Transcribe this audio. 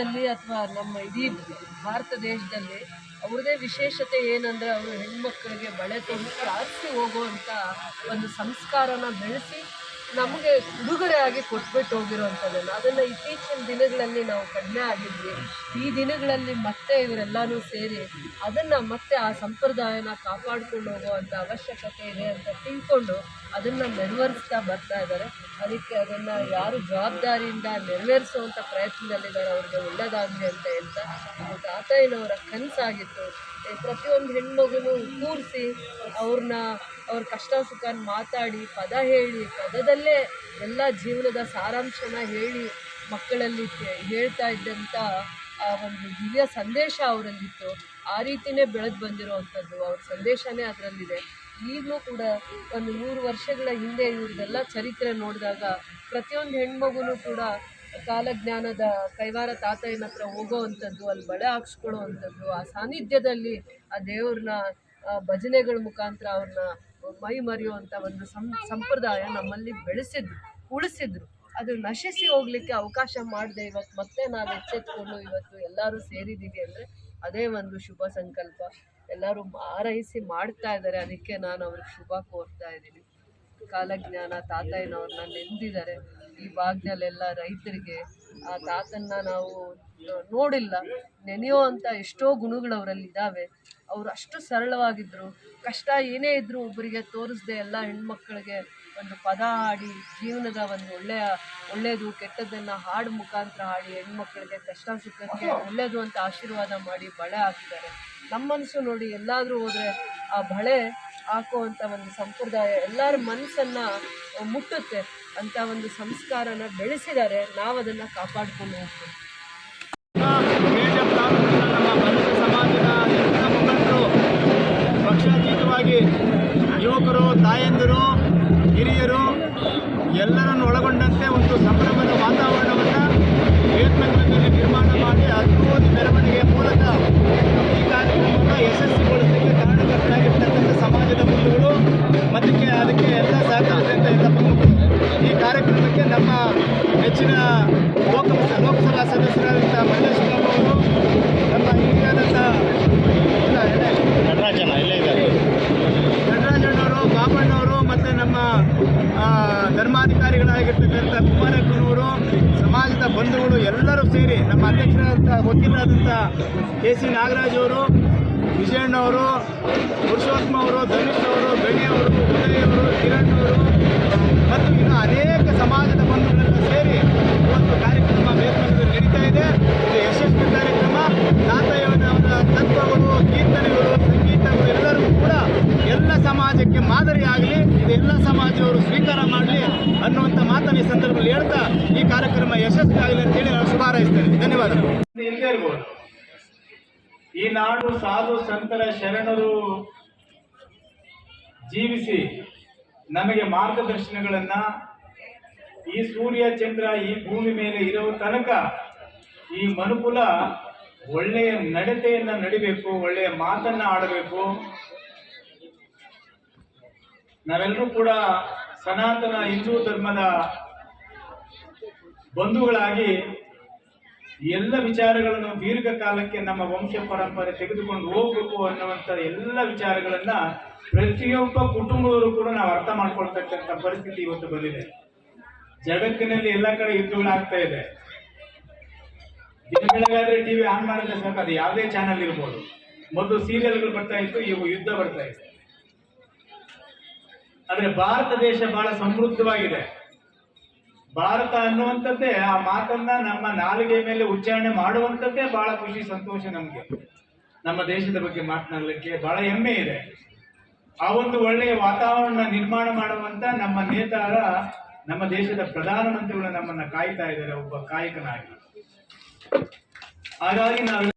ರಾಜ್ಯದಲ್ಲಿ ಅಥವಾ ನಮ್ಮ ಇಡೀ ಭಾರತ ದೇಶದಲ್ಲಿ ಅವ್ರದೇ ವಿಶೇಷತೆ ಏನಂದರೆ ಅವರು ಹೆಣ್ಮಕ್ಳಿಗೆ ಬಳೆ ತೊಟ್ಟು ಆರಿಸಿ ಹೋಗುವಂಥ ಒಂದು ಸಂಸ್ಕಾರನ ಬೆಳೆಸಿ ನಮಗೆ ಉಡುಗೊರೆಯಾಗಿ ಕೊಟ್ಬಿಟ್ಟು ಹೋಗಿರೋವಂಥದ್ದನ್ನು ಅದನ್ನು ಇತ್ತೀಚಿನ ದಿನಗಳಲ್ಲಿ ನಾವು ಕಡಿಮೆ ಆಗಿದ್ವಿ. ಈ ದಿನಗಳಲ್ಲಿ ಮತ್ತೆ ಇವರೆಲ್ಲರೂ ಸೇರಿ ಅದನ್ನು ಮತ್ತೆ ಆ ಸಂಪ್ರದಾಯನ ಕಾಪಾಡ್ಕೊಂಡು ಹೋಗುವಂಥ ಅವಶ್ಯಕತೆ ಇದೆ ಅಂತ ತಿಳ್ಕೊಂಡು ಅದನ್ನು ನೆರವೇರಿಸ್ತಾ ಬರ್ತಾ ಇದ್ದಾರೆ. ಅದಕ್ಕೆ ಅದನ್ನು ಯಾರು ಜವಾಬ್ದಾರಿಯಿಂದ ನೆರವೇರಿಸುವಂಥ ಪ್ರಯತ್ನದಲ್ಲಿದ್ದಾರೆ ಅವ್ರಿಗೆ ಒಳ್ಳೆಯದಾಗಲಿ ಅಂತ ಹೇಳ್ತಾ, ಇದು ತಾತಯ್ಯನವರ ಕನಸಾಗಿತ್ತು. ಪ್ರತಿಯೊಂದು ಹೆಣ್ಮಗುನೂ ಕೂರಿಸಿ ಅವ್ರ ಕಷ್ಟ ಸುಖ ಮಾತಾಡಿ ಪದ ಹೇಳಿ ಪದದಲ್ಲೇ ಎಲ್ಲ ಜೀವನದ ಸಾರಾಂಶನ ಹೇಳಿ ಮಕ್ಕಳಲ್ಲಿ ಹೇಳ್ತಾ ಇದ್ದಂಥ ಆ ಒಂದು ದಿವ್ಯ ಸಂದೇಶ ಅವರಲ್ಲಿತ್ತು. ಆ ರೀತಿಯೇ ಬೆಳೆದು ಬಂದಿರೋವಂಥದ್ದು ಅವ್ರ ಸಂದೇಶನೇ ಅದರಲ್ಲಿದೆ. ಈಗಲೂ ಕೂಡ ಒಂದು 100 ವರ್ಷಗಳ ಹಿಂದೆ ಇವ್ರದ್ದೆಲ್ಲ ಚರಿತ್ರೆ ನೋಡಿದಾಗ ಪ್ರತಿಯೊಂದು ಹೆಣ್ಮಗುನೂ ಕೂಡ ಕಾಲಜ್ಞಾನದ ಕೈವಾರ ತಾತಯ್ಯನ ಹತ್ರ ಹೋಗೋವಂಥದ್ದು, ಅಲ್ಲಿ ಬಳೆ ಹಾಕ್ಸ್ಕೊಳ್ಳೋವಂಥದ್ದು, ಆ ಸಾನ್ನಿಧ್ಯದಲ್ಲಿ ಆ ದೇವ್ರನ್ನ ಭಜನೆಗಳ ಮುಖಾಂತರ ಅವ್ರನ್ನ ಮೈ ಮರೆಯುವಂಥ ಒಂದು ಸಂಪ್ರದಾಯ ನಮ್ಮಲ್ಲಿ ಉಳಿಸಿದ್ರು. ಅದು ನಶಿಸಿ ಹೋಗಲಿಕ್ಕೆ ಅವಕಾಶ ಮಾಡದೆ ಇವತ್ತು ಮತ್ತೆ ನಾವು ಎಚ್ಚೆತ್ಕೊಂಡು ಇವತ್ತು ಎಲ್ಲರೂ ಸೇರಿದ್ದೀವಿ ಅಂದರೆ ಅದೇ ಒಂದು ಶುಭ ಸಂಕಲ್ಪ. ಎಲ್ಲರೂ ಹಾರೈಸಿ ಮಾಡ್ತಾ ಇದ್ದಾರೆ. ಅದಕ್ಕೆ ನಾನು ಅವ್ರಿಗೆ ಶುಭ ಕೋರ್ತಾ ಇದ್ದೀನಿ. ಕಾಲಜ್ಞಾನ ತಾತಯ್ಯನವ್ರನ್ನ ನೆಂದಿದ್ದಾರೆ. ಈ ಭಾಗದಲ್ಲೆಲ್ಲ ರೈತರಿಗೆ ಆ ತಾತನ್ನ ನಾವು ನೋಡಿಲ್ಲ, ನೆನೆಯೋ ಅಂಥ ಎಷ್ಟೋ ಗುಣಗಳು ಅವರಲ್ಲಿ ಇದ್ದಾವೆ. ಅವರು ಅಷ್ಟು ಸರಳವಾಗಿದ್ದರು. ಕಷ್ಟ ಏನೇ ಇದ್ದರೂ ಒಬ್ಬರಿಗೆ ತೋರಿಸ್ದೆ ಎಲ್ಲ ಹೆಣ್ಮಕ್ಳಿಗೆ ಒಂದು ಪದ ಹಾಡಿ ಜೀವನದ ಒಂದು ಒಳ್ಳೆಯದು ಕೆಟ್ಟದ್ದನ್ನು ಹಾಡು ಮುಖಾಂತರ ಹಾಡಿ ಹೆಣ್ಮಕ್ಳಿಗೆ ಕಷ್ಟ ಸುಖಕ್ಕೆ ಒಳ್ಳೆಯದು ಅಂತ ಆಶೀರ್ವಾದ ಮಾಡಿ ಬಳೆ ಹಾಕ್ತಾರೆ. ನಮ್ಮ ಮನಸ್ಸು ನೋಡಿ ಎಲ್ಲಾದರೂ ಹೋದರೆ ಆ ಬಳೆ ಹಾಕುವಂಥ ಒಂದು ಸಂಪ್ರದಾಯ ಎಲ್ಲರ ಮನಸ್ಸನ್ನು ಮುಟ್ಟುತ್ತೆ ಅಂತ ಒಂದು ಸಂಸ್ಕಾರನ ಬೆಳೆಸಿದ್ದಾರೆ. ನಾವು ಅದನ್ನು ಕಾಪಾಡಿಕೊಂಡು ಹೋಗ್ತೀವಿ. ನಮ್ಮ ಬಂಧು ಸಮಾಜದ ಎಲ್ಲ ಮುಖಂಡರು ಪಕ್ಷಾತೀತವಾಗಿ ಯುವಕರು, ತಾಯಂದಿರು, ಹಿರಿಯರು ಎಲ್ಲರನ್ನು ಒಳಗೊಂಡಂತೆ ಒಂದು ಸಂಭ್ರಮದ ವಾತಾವರಣವನ್ನು ವೇದಮಂದಿರದಲ್ಲಿ ನಿರ್ಮಾಣ ಮಾಡಿ ಅದ್ಭುತ ಮೆರವಣಿಗೆಯ ಮೂಲಕ ಈ ಕಾರ್ಯಕ್ರಮವನ್ನು ಯಶಸ್ವಿಗೊಳಿಸಲಿಕ್ಕೆ ಕಾರಣಕರ್ತರಾಗಿರ್ತಕ್ಕಂಥ ಸಮಾಜದ ಬಂಧುಗಳು ಮತ್ತು ಅದಕ್ಕೆ ಎಲ್ಲ ಸಹಕರಿಸಿದಂಥ ಎಲ್ಲ ಪ್ರಮುಖರು. ಈ ಕಾರ್ಯಕ್ರಮಕ್ಕೆ ನಮ್ಮ ಹೆಚ್ಚಿನ ಲೋಕಸಭಾ ಸದಸ್ಯರಾದಂಥ ಮಲ್ಲೇಶ್ವರಂ ಅವರು, ನಮ್ಮ ಹಿರಿಯರಾದಂಥ ನಟರಾಜಣ್ಣವರು, ಬಾಬಣ್ಣವರು ಮತ್ತು ನಮ್ಮ ಧರ್ಮಾಧಿಕಾರಿಗಳಾಗಿರ್ತಕ್ಕಂಥ ಕುಮಾರಪ್ಪನವರು, ಸಮಾಜದ ಬಂಧುಗಳು ಎಲ್ಲರೂ ಸೇರಿ ನಮ್ಮ ಅಧ್ಯಕ್ಷರಾದಂಥ ವಕೀಲರಾದಂಥ ಕೆ.ಸಿ. ನಾಗರಾಜ್ ಅವರು, ವಿಜಯಣ್ಣವರು, ಪುರುಷೋತ್ತಮ ಅವರು, ಧನುಷ್ ಅವರು, ಗಣಿಯವರು, ಉದಯ್ ಅವರು, ಕಿರಣ್ ಅವರು ಮತ್ತು ಇನ್ನು ಅನೇಕ ಸಮಾಜದ ಬಂಧುಗಳೆಲ್ಲ ಸೇರಿ ಇವತ್ತು ಕಾರ್ಯಕ್ರಮ ವೇದಮಂದಿರದಲ್ಲಿ ನಡೀತಾ ಇದೆ. ಇದು ಯಶಸ್ವಿ ಕಾರ್ಯಕ್ರಮ. ತಾತಯ್ಯನವರ ತತ್ವಗಳು, ಕೀರ್ತನೆಗಳು, ಸಂಗೀತಗಳು ಎಲ್ಲರೂ ಕೂಡ ಎಲ್ಲ ಸಮಾಜಕ್ಕೆ ಮಾದರಿಯಾಗಲಿ, ಇದು ಎಲ್ಲ ಸಮಾಜದವರು ಸ್ವೀಕಾರ ಮಾಡಲಿ ಅನ್ನುವಂಥ ಮಾತನ್ನು ಈ ಸಂದರ್ಭದಲ್ಲಿ ಹೇಳ್ತಾ ಈ ಕಾರ್ಯಕ್ರಮ ಯಶಸ್ವಿ ಆಗಲಿ ಅಂತೇಳಿ ನಾನು ಶುಭ ಹಾರೈಸ್ತೇನೆ. ಧನ್ಯವಾದಗಳು. ಇಲ್ಲದೇ ಇರ್ಬೋದು. ಈ ನಾಡು ಸಾಧು ಸಂತರ ಶರಣರು ಜೀವಿಸಿ ನಮಗೆ ಮಾರ್ಗದರ್ಶನಗಳನ್ನ ಈ ಸೂರ್ಯ ಚಂದ್ರ ಈ ಭೂಮಿ ಮೇಲೆ ಇರುವ ತನಕ ಈ ಮನುಕುಲ ಒಳ್ಳೆಯ ನಡತೆಯನ್ನ ನಡಿಬೇಕು, ಒಳ್ಳೆಯ ಮಾತನ್ನ ಆಡಬೇಕು. ನಾವೆಲ್ಲರೂ ಕೂಡ ಸನಾತನ ಹಿಂದೂ ಧರ್ಮದ ಬಂಧುಗಳಾಗಿ ಎಲ್ಲ ವಿಚಾರಗಳನ್ನು ದೀರ್ಘಕಾಲಕ್ಕೆ ನಮ್ಮ ವಂಶ ಪರಂಪರೆ ತೆಗೆದುಕೊಂಡು ಹೋಗಬೇಕು ಅನ್ನುವಂಥ ಎಲ್ಲ ವಿಚಾರಗಳನ್ನ ಪ್ರತಿಯೊಬ್ಬ ಕುಟುಂಬದವರು ಕೂಡ ನಾವು ಅರ್ಥ ಮಾಡ್ಕೊಳ್ತಕ್ಕಂಥ ಪರಿಸ್ಥಿತಿ ಇವತ್ತು ಬಂದಿದೆ. ಜಗತ್ತಿನಲ್ಲಿ ಎಲ್ಲ ಕಡೆ ಯುದ್ಧಗಳಾಗ್ತಾ ಇದೆ. ದಿನ ಬೆಳಗಾದ್ರೆ ಟಿವಿ ಆನ್ ಮಾಡಿದ್ರೆ ಸಾಕು, ಅದು ಯಾವುದೇ ಚಾನೆಲ್ ಇರ್ಬೋದು. ಮೊದಲು ಸೀರಿಯಲ್ಗಳು ಬರ್ತಾ ಇತ್ತು, ಈಗ ಯುದ್ಧ ಬರ್ತಾ ಇದೆ. ಆದ್ರೆ ಭಾರತ ದೇಶ ಬಹಳ ಸಮೃದ್ಧವಾಗಿದೆ. ಭಾರತ ಅನ್ನುವಂಥದ್ದೇ ಆ ಮಾತನ್ನ ನಮ್ಮ ನಾಲಿಗೆ ಮೇಲೆ ಉಚ್ಚಾರಣೆ ಮಾಡುವಂಥದ್ದೇ ಬಹಳ ಖುಷಿ, ಸಂತೋಷ. ನಮಗೆ ನಮ್ಮ ದೇಶದ ಬಗ್ಗೆ ಮಾತನಾಡಲಿಕ್ಕೆ ಬಹಳ ಹೆಮ್ಮೆ ಇದೆ. ಆ ಒಂದು ಒಳ್ಳೆಯ ವಾತಾವರಣ ನಿರ್ಮಾಣ ಮಾಡುವಂತ ನಮ್ಮ ನೇತಾರ, ನಮ್ಮ ದೇಶದ ಪ್ರಧಾನಮಂತ್ರಿಗಳು ನಮ್ಮನ್ನ ಕಾಯ್ತಾ ಇದ್ದಾರೆ ಒಬ್ಬ ಕಾಯಕನಾಗಿ. ಹಾಗಾಗಿ ನಾವು